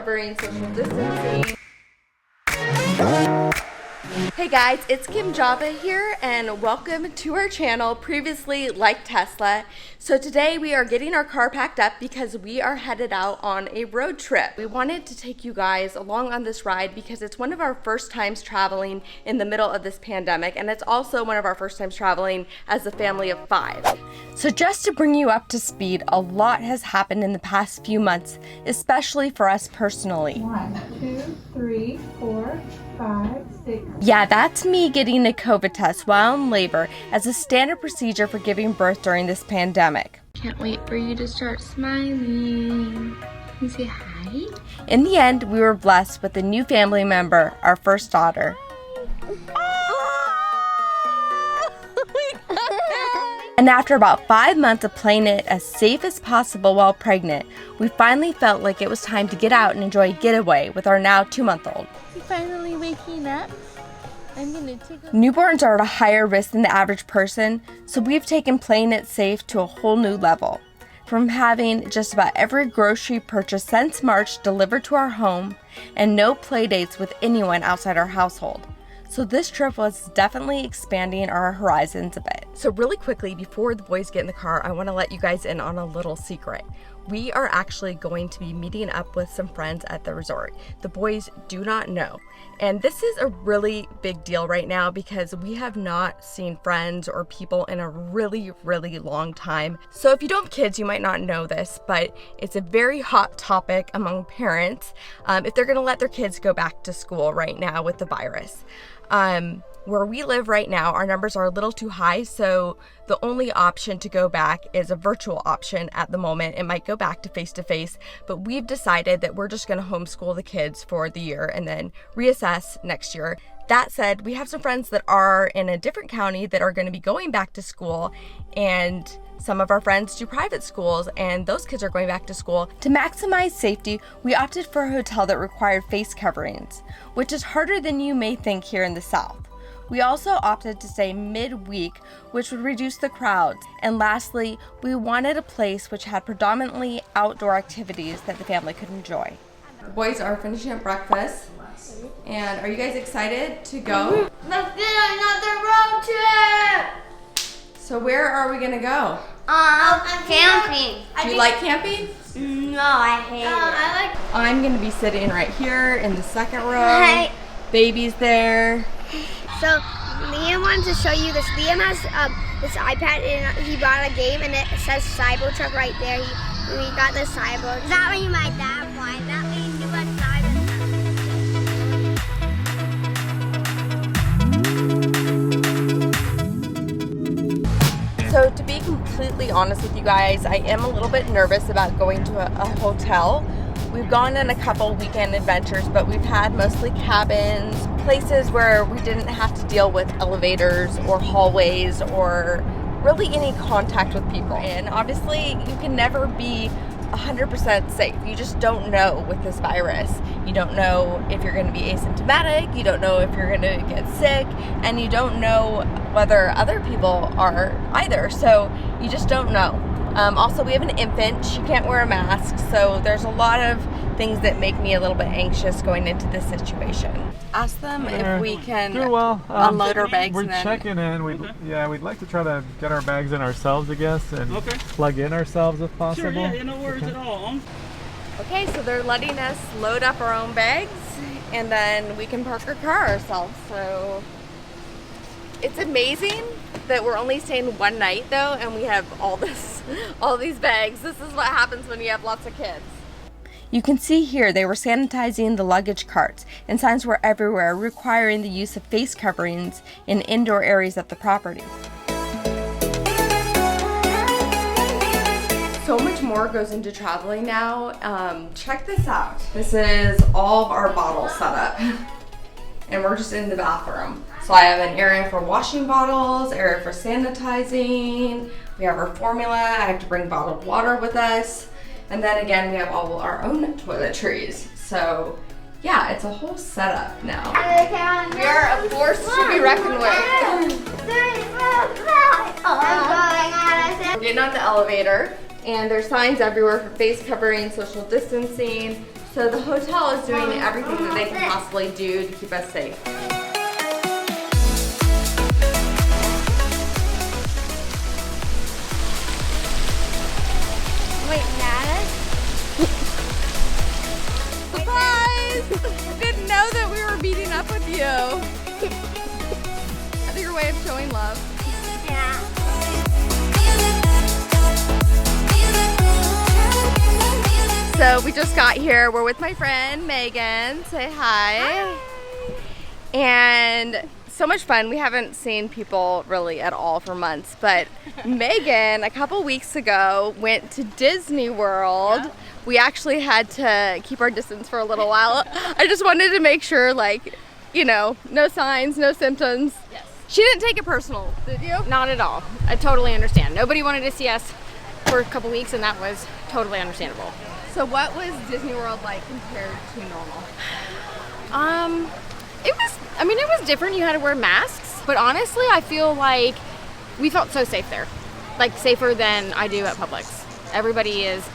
covering, social distancing. Hey guys, it's Kim Java here and welcome to our channel, previously Like Tesla. So today we are getting our car packed up because we are headed out on a road trip. We wanted to take you guys along on this ride because it's one of our first times traveling in the middle of this pandemic, and it's also one of our first times traveling as a family of 5. So just to bring you up to speed, a lot has happened in the past few months, especially for us personally. 1, 2, 3, 4, 5, 6. Yeah, that's me getting a COVID test while in labor as a standard procedure for giving birth during this pandemic. Can't wait for you to start smiling. Can you say hi? In the end, we were blessed with a new family member, our first daughter. And after about 5 months of playing it as safe as possible while pregnant, we finally felt like it was time to get out and enjoy a getaway with our now 2-month-old. You finally waking up? I'm gonna take a... Newborns are at a higher risk than the average person, so we've taken playing it safe to a whole new level. From having just about every grocery purchase since March delivered to our home, and no play dates with anyone outside our household. So this trip was definitely expanding our horizons a bit. So really quickly, before the boys get in the car, I want to let you guys in on a little secret. We are actually going to be meeting up with some friends at the resort. The boys do not know. And this is a really big deal right now because we have not seen friends or people in a really, really long time. So if you don't have kids, you might not know this, but it's a very hot topic among parents if they're gonna let their kids go back to school right now with the virus. Where we live right now, our numbers are a little too high, so the only option to go back is a virtual option at the moment. It might go back to face-to-face, but we've decided that we're just going to homeschool the kids for the year and then reassess next year. That said, we have some friends that are in a different county that are going to be going back to school, and some of our friends do private schools, and those kids are going back to school. To maximize safety, we opted for a hotel that required face coverings, which is harder than you may think here in the South. We also opted to stay midweek, which would reduce the crowds. And lastly, we wanted a place which had predominantly outdoor activities that the family could enjoy. The boys are finishing up breakfast. And are you guys excited to go? Let's get another road trip! So where are we gonna go? Camping. Do you like camping? No, I hate it. I'm gonna be sitting right here in the second row. Baby's there. So Liam wanted to show you this. Liam has this iPad and he bought a game and it says Cybertruck right there. We got the Cyber. That way my dad won. That way you knew what Cybertruck. So to be completely honest with you guys, I am a little bit nervous about going to a hotel. We've gone on a couple weekend adventures, but we've had mostly cabins, places where we didn't have to deal with elevators or hallways or really any contact with people. And obviously you can never be 100% safe. You just don't know with this virus. You don't know if you're going to be asymptomatic, you don't know if you're going to get sick, and you don't know whether other people are either. So you just don't know. Also, we have an infant. She can't wear a mask, so there's a lot of things that make me a little bit anxious going into this situation. Ask them if we can unload our bags. We're checking in. We'd like to try to get our bags in ourselves, I guess, and plug in ourselves if possible. Sure, yeah, no worries at all. Okay, so they're letting us load up our own bags, and then we can park our car ourselves. So it's amazing that we're only staying one night though, and we have all these bags. This is what happens when you have lots of kids. You can see here they were sanitizing the luggage carts, and signs were everywhere requiring the use of face coverings in indoor areas of the property. So much more goes into traveling now. Check this out. This is all of our bottles set up. And we're just in the bathroom. So I have an area for washing bottles, area for sanitizing. We have our formula. I have to bring bottled water with us. And then again, we have all our own toiletries. So yeah, it's a whole setup now. We are a force to be reckoned with. We're getting on the elevator, and there's signs everywhere for face covering, social distancing. So the hotel is doing everything that they can possibly do to keep us safe. Wait, Nana? Surprise! Didn't know that we were meeting up with you. That's your way of showing love. Yeah. So we just got here. We're with my friend Megan. Say hi. And so much fun. We haven't seen people really at all for months, but Megan a couple weeks ago went to Disney World. Yeah. We actually had to keep our distance for a little while. I just wanted to make sure, like, you know, no signs, no symptoms. Yes. She didn't take it personal, did you? Not at all. I totally understand. Nobody wanted to see us for a couple weeks, and that was totally understandable. So what was Disney World like compared to normal? It was different. You had to wear masks, but honestly, I feel like we felt so safe there. Like, safer than I do at Publix. Everybody is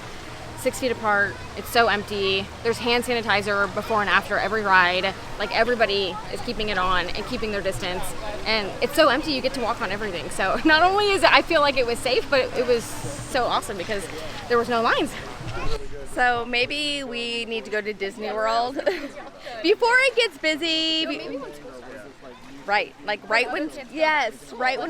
6 feet apart. It's so empty. There's hand sanitizer before and after every ride. Like, everybody is keeping it on and keeping their distance. And it's so empty, you get to walk on everything. So not only is it, I feel like it was safe, but it was so awesome because there was no lines. So maybe we need to go to Disney World before it gets busy. Right, like right when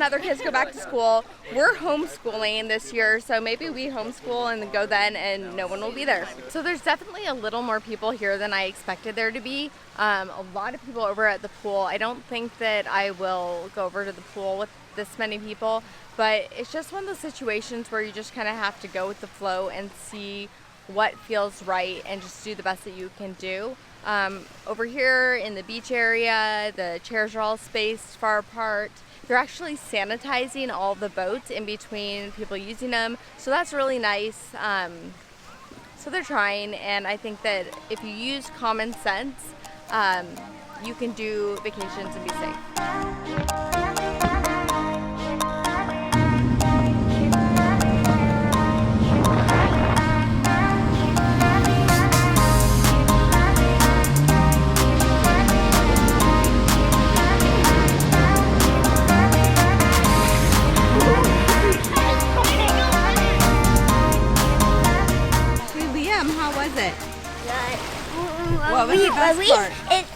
other kids go back to school. We're homeschooling this year, so maybe we homeschool and go then, and no one will be there. So there's definitely a little more people here than I expected there to be. A lot of people over at the pool. I don't think that I will go over to the pool with this many people, but it's just one of those situations where you just kind of have to go with the flow and see what feels right and just do the best that you can do. Over here in the beach area, the chairs are all spaced far apart. They're actually sanitizing all the boats in between people using them, so that's really nice. So they're trying, and I think that if you use common sense, you can do vacations and be safe. What was the best part? It's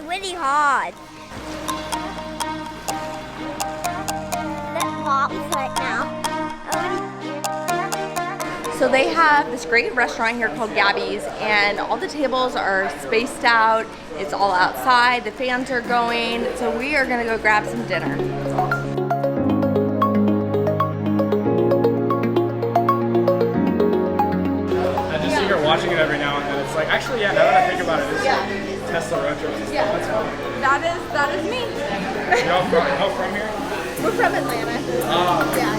really hard. That pops right now. So they have this great restaurant here called Gabby's, and all the tables are spaced out. It's all outside. The fans are going. So we are gonna go grab some dinner. Watching it every now and then, it's like, actually, yeah, now that I think about it, it's like Tesla road trips. Yeah. That's fun. That is me. Y'all from here? We're from Atlanta. Yeah.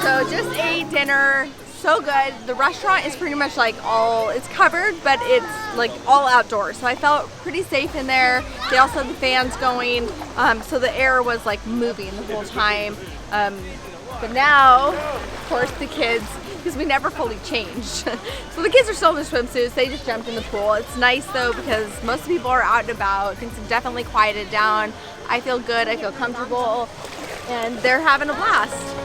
So just ate dinner. So good. The restaurant is pretty much like it's covered, but it's like all outdoors. So I felt pretty safe in there. They also had the fans going, so the air was like moving the whole time. But now, of course, the kids, because we never fully changed. So the kids are still in their swimsuits. They just jumped in the pool. It's nice though because most people are out and about. Things have definitely quieted down. I feel good. I feel comfortable, and they're having a blast.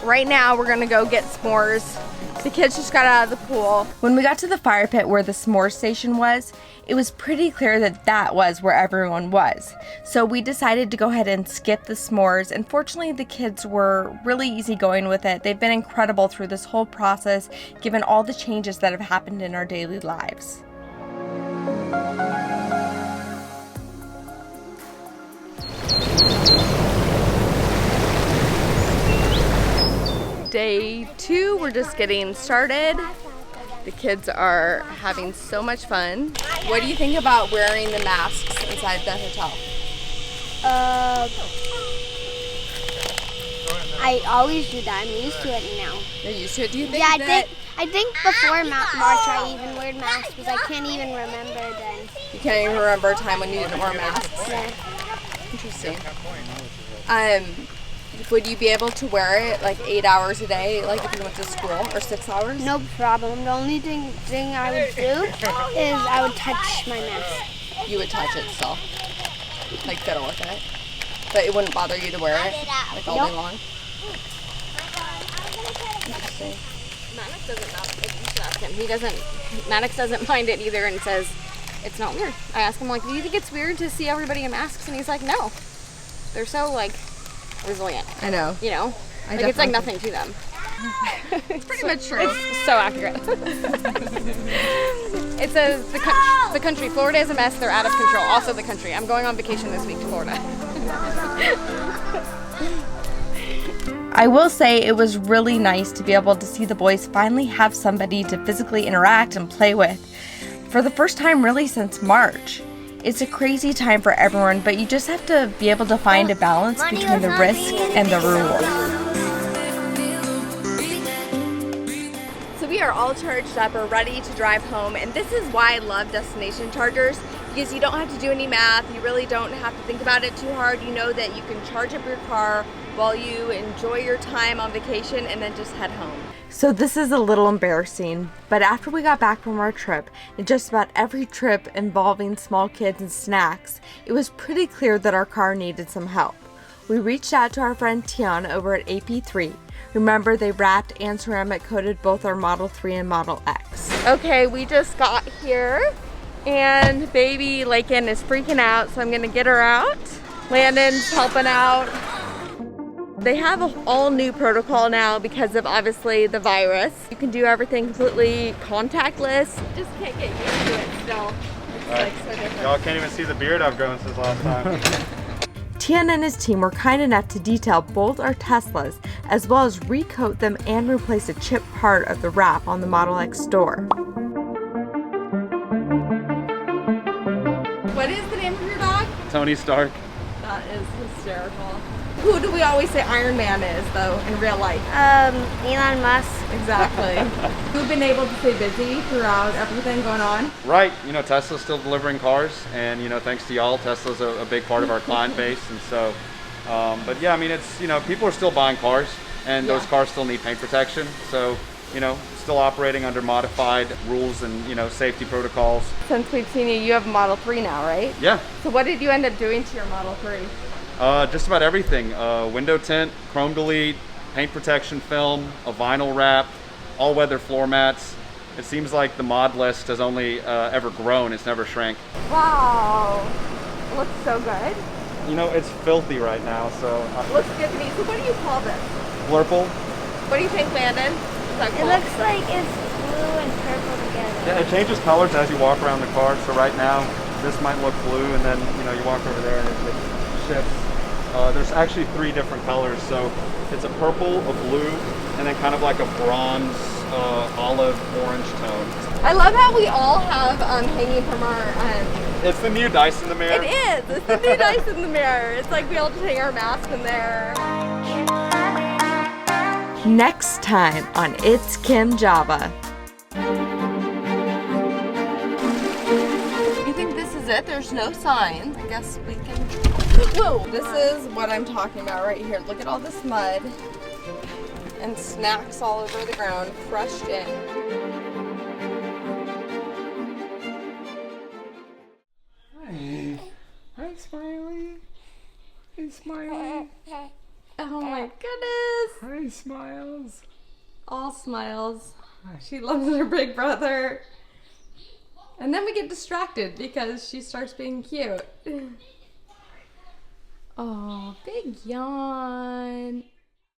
Right now, we're gonna go get s'mores. The kids just got out of the pool. When we got to the fire pit where the s'more station was, it was pretty clear that that was where everyone was. So we decided to go ahead and skip the s'mores, and fortunately the kids were really easygoing with it. They've been incredible through this whole process, given all the changes that have happened in our daily lives. Day 2, we're just getting started. The kids are having so much fun. What do you think about wearing the masks inside the hotel? I always do that. I'm used to it now. You're used to it? Do you think I think before March I even wore masks because I can't even remember then. You can't even remember a time when you didn't wear masks. Yeah. Interesting. Would you be able to wear it like 8 hours a day, like if you went to school, or 6 hours? No problem. The only thing I would do is I would touch my mask. You would touch it still, like fiddle with it, but it wouldn't bother you to wear it like all day long. Interesting. Maddox doesn't know. You should ask him. Maddox doesn't mind it either and says it's not weird. I ask him, like, do you think it's weird to see everybody in masks? And he's like, no. They're so, like, resilient. I know. You know? Like, it's like nothing to them. It's pretty much true. It's so accurate. It says the country. Florida is a mess. They're out of control. Also the country. I'm going on vacation this week to Florida. I will say it was really nice to be able to see the boys finally have somebody to physically interact and play with for the first time really since March. It's a crazy time for everyone, but you just have to be able to find a balance between the risk and the reward. So we are all charged up, we're ready to drive home, and this is why I love destination chargers, because you don't have to do any math, you really don't have to think about it too hard. You know that you can charge up your car while you enjoy your time on vacation and then just head home. So this is a little embarrassing, but after we got back from our trip, and just about every trip involving small kids and snacks, it was pretty clear that our car needed some help. We reached out to our friend Tian over at AP3. Remember, they wrapped and ceramic coated both our Model 3 and Model X. Okay, we just got here, and baby Lakin is freaking out, so I'm gonna get her out. Landon's helping out. They have an all-new protocol now because of obviously the virus. You can do everything completely contactless. Just can't get used to it still. It's like so different. Y'all can't even see the beard I've grown since last time. Tian and his team were kind enough to detail both our Teslas, as well as recoat them and replace a chip part of the wrap on the Model X door. What is the name of your dog? Tony Stark. That is hysterical. Who do we always say Iron Man is, though, in real life? Elon Musk. Exactly. We've been able to stay busy throughout everything going on. Right, you know, Tesla's still delivering cars, and you know, thanks to y'all, Tesla's a big part of our client base, and so, but yeah, I mean, it's, you know, people are still buying cars, and those cars still need paint protection, so, you know, still operating under modified rules and, you know, safety protocols. Since we've seen you, you have a Model 3 now, right? Yeah. So what did you end up doing to your Model 3? Just about everything. Window tint, chrome delete, paint protection film, a vinyl wrap, all-weather floor mats. It seems like the mod list has only ever grown. It's never shrank. Wow. It looks so good. You know, it's filthy right now, so... Looks good to me. So what do you call this? Blurple? What do you think, Landon? Is that It cool? looks like it's blue and purple together. Yeah, it changes colors as you walk around the car, so right now, this might look blue, and then, you know, you walk over there and it shifts. There's actually 3 different colors, so it's a purple, a blue, and then kind of like a bronze, olive orange tone. I love how we all have hanging from our... It's the new dice in the mirror. It is! It's the new dice in the mirror. It's like we all just hang our mask in there. Next time on It's Kim Java. You think this is it? There's no signs. I guess we can... Whoa! This is what I'm talking about right here. Look at all this mud and snacks all over the ground, crushed in. Hi. Hi, Smiley. Hey, Smiley. Oh my goodness! Hi, Smiles. All smiles. She loves her big brother. And then we get distracted because she starts being cute. Oh, big yawn.